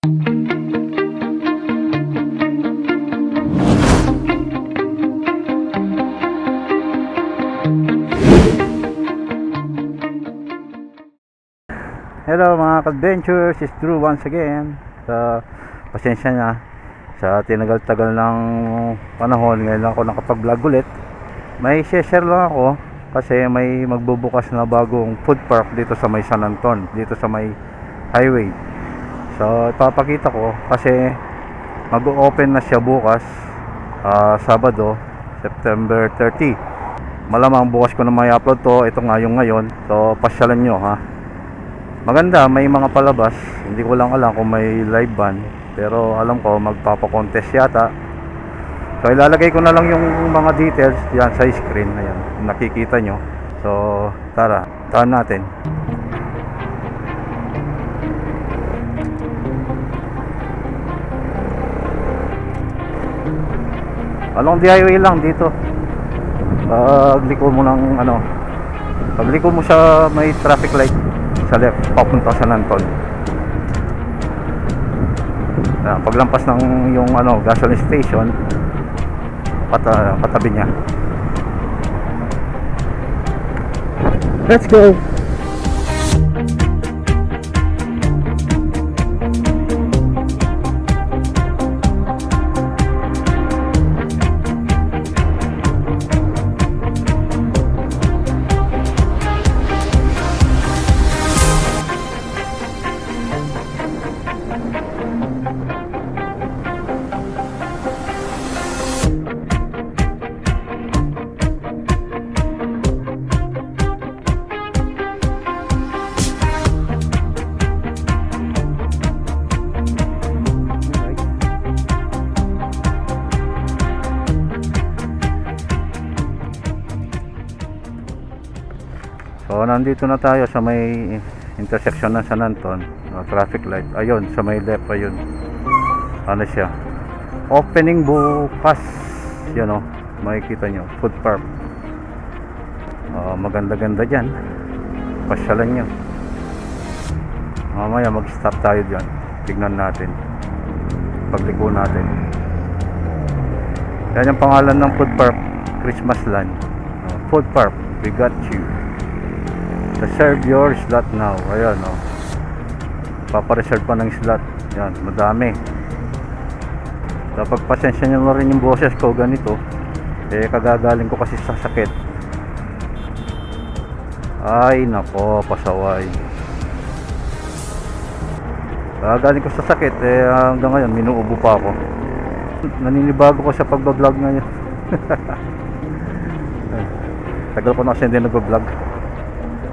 Hello mga ka-adventures, it's Drew once again. Pasensya na sa tinagal-tagal ng panahon, ngayon lang ako nakapag-vlog ulit. May share lang ako kasi may magbubukas na bagong food park dito sa may San Anton, dito sa may highway. So ipapakita ko kasi mag-open na siya bukas, Sabado, September 30. Malamang bukas ko na may upload to, ito nga yung ngayon. So pasyalan nyo ha. Maganda, may mga palabas. Hindi ko lang alam kung may live band, pero alam ko magpapakontest yata. So ilalagay ko na lang yung mga details yan sa screen. Ayan, nakikita nyo. So tara, taan natin. Along the highway lang dito. Pagliko mo ng pagliko mo sa may traffic light sa left, papunta sa San Anton. Paglampas ng yung gasoline station, patabi niya. Let's go. So nandito na tayo sa may intersection ng San Anton, traffic light. Ayun, sa may left, ayun. Ano siya? Opening bukas. Yan makikita nyo, food park. Maganda-ganda dyan. Pasyalan nyo. Mamaya mag-stop tayo dyan. Tignan natin. Pagliko natin. Yan yung pangalan ng food park, Christmas Land. Food park, we got you. Reserve your slot now. Ayan papareserve pa ng slot. Yan, madami. Kapag pasensya nyo na rin yung boses ko ganito, kagagaling ko kasi sa sakit. Ay nako, pasaway. Kagagaling ko sa sakit, hanggang ngayon minuubo pa ako. Naninibago ko sa pagbablog ngayon. Tagal ko na kasi hindi nagbablog.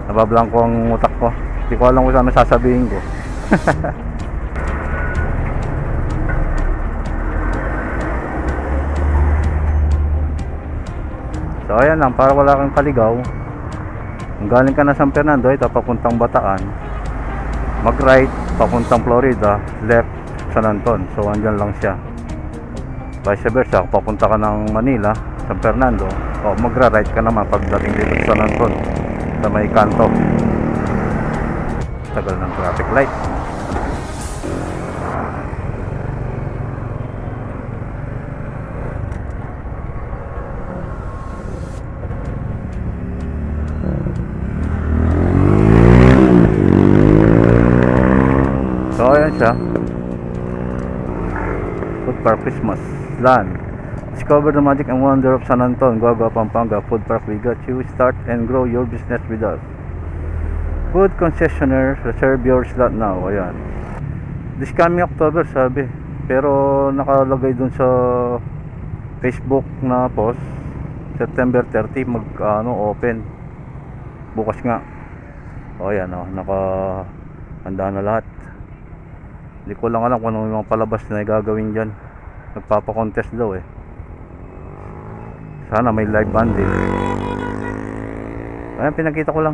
Nabablang ko ang utak ko. Hindi ko alam kung saan sasabihin ko. So ayan lang, para wala kang kaligaw. Kung galing ka na San Fernando, ito papuntang Bataan. Mag right, papuntang Florida. Left, San Anton. So andyan lang siya. Vice versa, kung papunta ka ng Manila, San Fernando, magra right ka naman pagdating dito sa San Anton, sa may kanto. Tagal ng traffic light. So ayan siya, Food Park Christmas Land. Discover the magic and wonder of San Anton, Guagua, Pampanga. Food Park, we got you. Start and grow your business with us. Food concessionaire, reserve your slot now. Ayan. This coming October sabi. Pero nakalagay dun sa Facebook na post, September 30 open. Bukas nga. O ayan handa na lahat. Hindi ko lang alam kung ano yung mga palabas na gagawin dyan. Nagpapakontest daw Sana may live band din. Ayan, pinakita ko lang.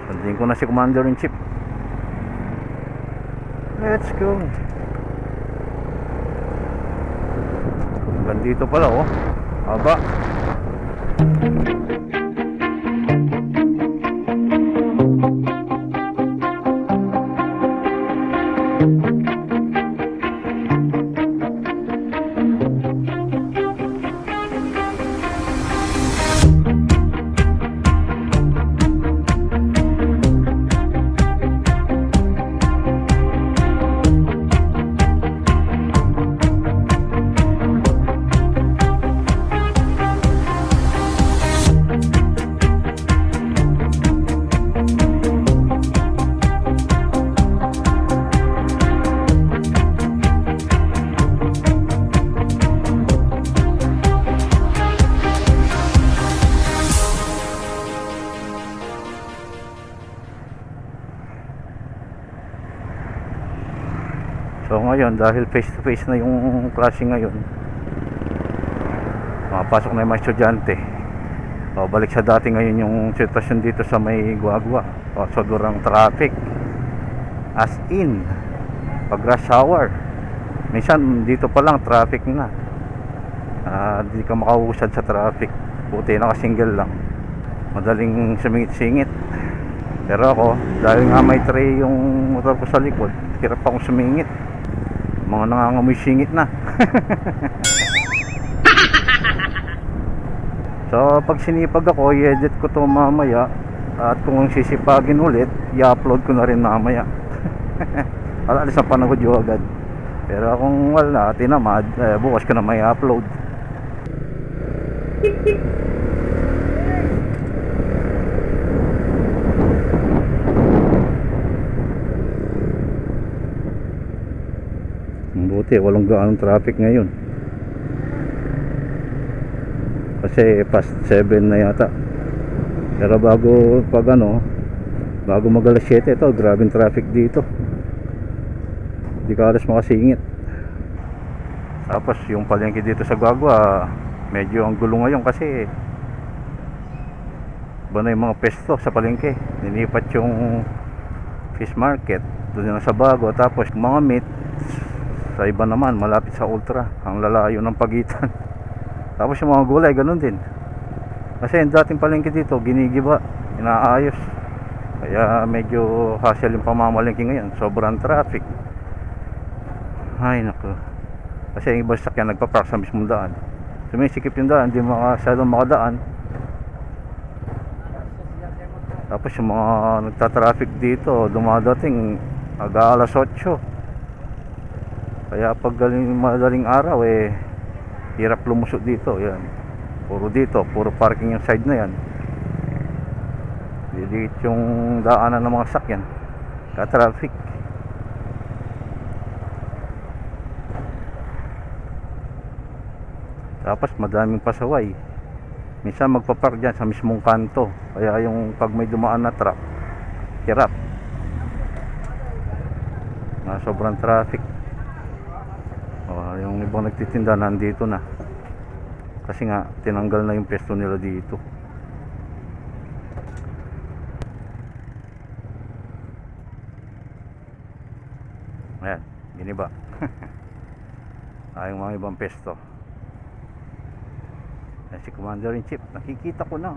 Sandin ko na si Commander-in-Chief. Let's go. Hanggang dito pala Haba. So ngayon, dahil face to face na yung klase ngayon, makapasok na yung mga estudyante. O, balik sa dati ngayon yung sitwasyon dito sa may Guagua. O, sobrang traffic. As in, pag rush hour, minsan dito pa lang traffic na. Di ka makausad sa traffic. Buti naka-single lang. Madaling sumingit-singit. Pero ako, dahil nga may tray yung motor ko sa likod, hirap akong sumingit. Mga nangangamoy singit na. So pag sinipag ako, i-edit ko to mamaya. At kung sisipagin ulit, i-upload ko na rin mamaya. Alis na panahod yung agad. Pero kung wala, tinamad, bukas ko na may upload. Buti walang gaanong traffic ngayon kasi past 7 na yata. Pero bago mag alas 7, ito grabing traffic dito, di ka alas makasingit. Tapos yung palengke dito sa Guagua, medyo ang gulo ngayon kasi iba na yung mga pesto sa palengke. Nilipat yung fish market doon na sa bago, tapos mga meat sa iba naman malapit sa Ultra, ang lalayo ng pagitan. Tapos yung mga gulay ganun din, kasi yung dating palengke dito ginigiba, inaayos, kaya medyo hassle yung pamamalengke ngayon, sobrang traffic. Ay nako, kasi yung iba sakyan nagpa-park sa mismong daan, sumisikip yung daan, hindi masyadong makadaan. Tapos yung mga nagta-traffic dito dumadating alas 8. Kaya pag madaling araw hirap lumusot dito. Yan, puro parking yung side na yan. Didikit yung daanan ng mga sakyan, ka-traffic. Tapos madaming pasaway, minsan magpapark dyan sa mismong kanto, kaya yung pag may dumaan na truck, hirap na sobrang traffic. Yung ibang nagtitinda nandito na kasi nga tinanggal na yung pesto nila dito. Ayan, giniba. Yung mga ibang pesto. Ayan, si Commander-in-Chief, nakikita ko na.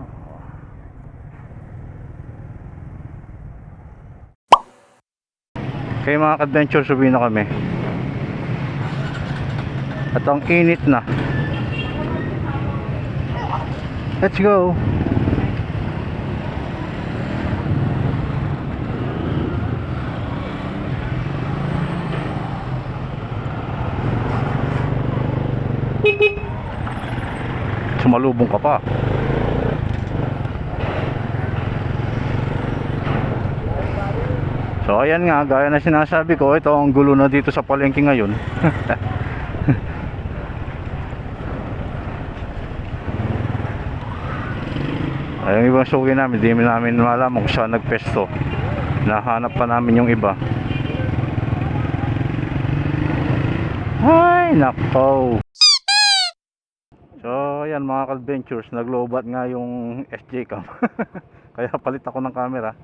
Okay mga ka-adventure, subi na kami. At ang init na. Let's go. Sumalubong ka pa. So ayan nga, gaya na sinasabi ko, ito ang gulo na dito sa palengke ngayon. Ay, yung ibang suki namin, di namin malaman kung saan nagpesto. Nahanap pa namin yung iba. Ay, nako. So, ayan mga ka-adventures, naglobat nga yung SJ cam. Kaya palit ako ng camera.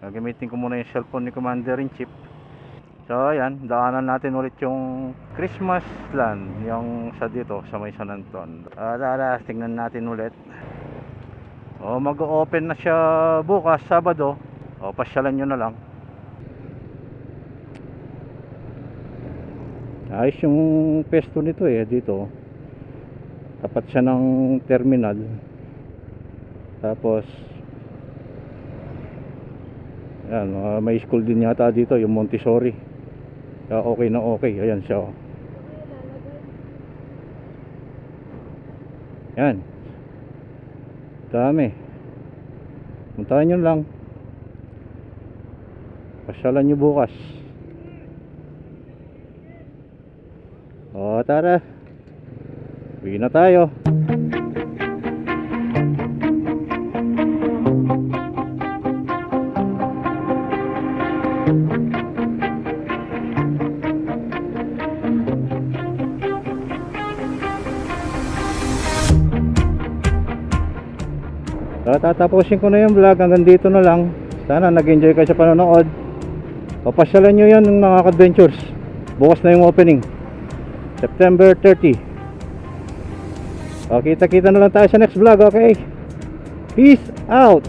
Gagamitin ko muna yung cellphone ni Commander-in-Chief. So, ayan, daanan natin ulit yung Christmas land, yung sa dito, sa may San Anton. Tingnan natin ulit. Mag-open na siya bukas, Sabado. Pasyalan nyo na lang. Ayos yung pesto nito eh, dito. Tapat siya ng terminal. Tapos ayan, may school din yata dito, yung Montessori. Kaya okay na okay. Ayan siya. Oh. Yan. Dami. Puntahan nyo lang. Pasyalan nyo bukas. O tara. Uwi na tayo. Tatapusin ko na yung vlog, hanggang dito na lang. Sana nag-enjoy kayo sa panonood. Papasyalan nyo yan ng mga adventures. Bukas na yung opening, September 30. O, kita-kita na lang tayo sa next vlog, okay? Peace out!